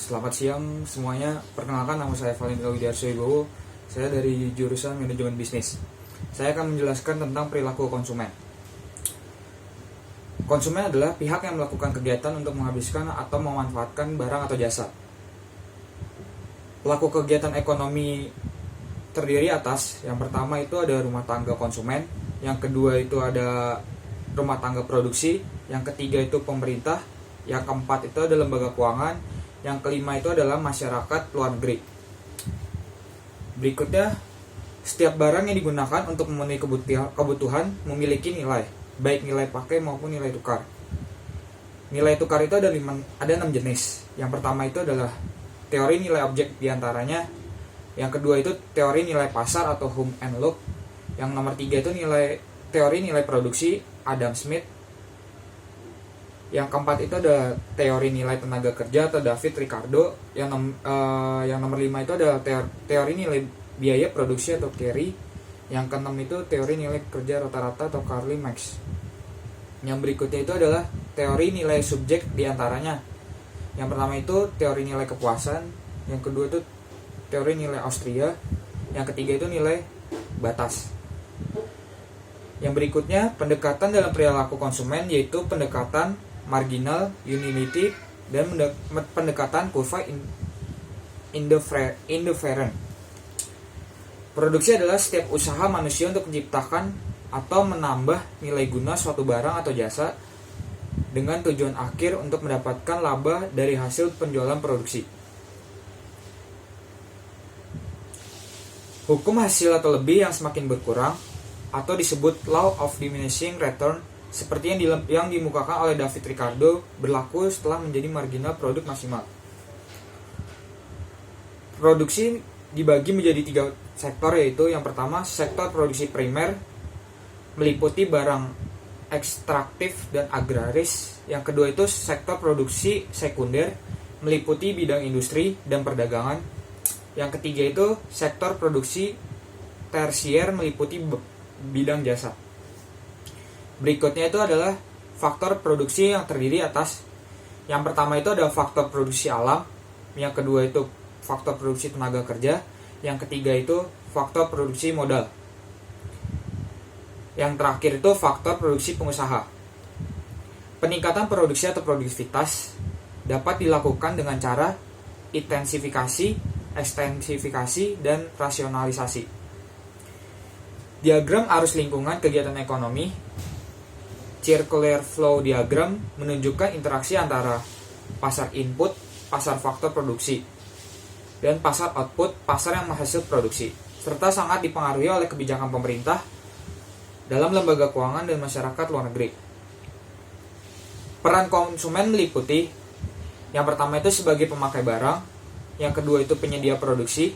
Selamat siang semuanya. Perkenalkan, nama saya Valendra Widiarso Wibowo. Saya dari jurusan Manajemen Bisnis. Saya akan menjelaskan tentang perilaku konsumen. Konsumen adalah pihak yang melakukan kegiatan untuk menghabiskan atau memanfaatkan barang atau jasa. Pelaku kegiatan ekonomi terdiri atas, yang pertama itu ada rumah tangga konsumen, yang kedua itu ada rumah tangga produksi, yang ketiga itu pemerintah, yang keempat itu ada lembaga keuangan, yang kelima itu adalah masyarakat luar negeri. Berikutnya, setiap barang yang digunakan untuk memenuhi kebutuhan memiliki nilai, baik nilai pakai maupun nilai tukar. Nilai tukar itu ada 6 jenis. Yang pertama itu adalah teori nilai objek diantaranya. Yang kedua itu teori nilai pasar atau Hume and Locke. Yang nomor 3 itu teori nilai produksi Adam Smith. Yang keempat itu ada teori nilai tenaga kerja atau David Ricardo. Yang nomor 5 itu ada teori nilai biaya produksi atau Carey. Yang keenam itu teori nilai kerja rata-rata atau Carly Max. Yang berikutnya itu adalah teori nilai subjek diantaranya. Yang pertama itu teori nilai kepuasan. Yang kedua itu teori nilai Austria. Yang ketiga itu nilai batas. Yang berikutnya pendekatan dalam perilaku konsumen, yaitu pendekatan marginal, unity, dan pendekatan kurva indifferent. Produksi adalah setiap usaha manusia untuk menciptakan atau menambah nilai guna suatu barang atau jasa dengan tujuan akhir untuk mendapatkan laba dari hasil penjualan produksi. Hukum hasil atau lebih yang semakin berkurang atau disebut law of diminishing return, seperti yang dimukakan oleh David Ricardo, berlaku setelah menjadi marginal produk maksimal. Produksi dibagi menjadi 3 sektor, yaitu yang pertama sektor produksi primer, meliputi barang ekstraktif dan agraris. Yang kedua itu sektor produksi sekunder, meliputi bidang industri dan perdagangan. Yang ketiga itu sektor produksi tersier, meliputi bidang jasa. Berikutnya itu adalah faktor produksi yang terdiri atas, yang pertama itu ada faktor produksi alam, yang kedua itu faktor produksi tenaga kerja, yang ketiga itu faktor produksi modal, yang terakhir itu faktor produksi pengusaha. Peningkatan produksi atau produktivitas dapat dilakukan dengan cara intensifikasi, ekstensifikasi, dan rasionalisasi. Diagram arus lingkungan kegiatan ekonomi, circular flow diagram, menunjukkan interaksi antara pasar input, pasar faktor produksi, dan pasar output, pasar yang menghasil produksi, serta sangat dipengaruhi oleh kebijakan pemerintah dalam lembaga keuangan dan masyarakat luar negeri. Peran konsumen meliputi, yang pertama itu sebagai pemakai barang, yang kedua itu penyedia produksi,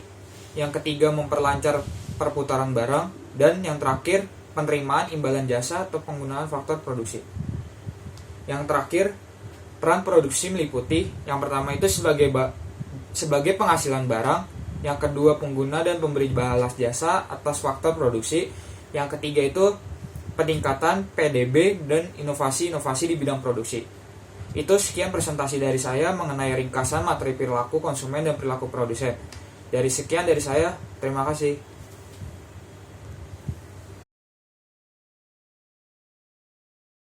yang ketiga memperlancar perputaran barang, dan yang terakhir penerimaan imbalan jasa atau penggunaan faktor produksi. Yang terakhir, peran produksi meliputi, yang pertama itu sebagai penghasilan barang, yang kedua pengguna dan pemberi balas jasa atas faktor produksi, yang ketiga itu peningkatan PDB dan inovasi-inovasi di bidang produksi. Itu sekian presentasi dari saya mengenai ringkasan materi perilaku konsumen dan perilaku produsen. Sekian dari saya, terima kasih.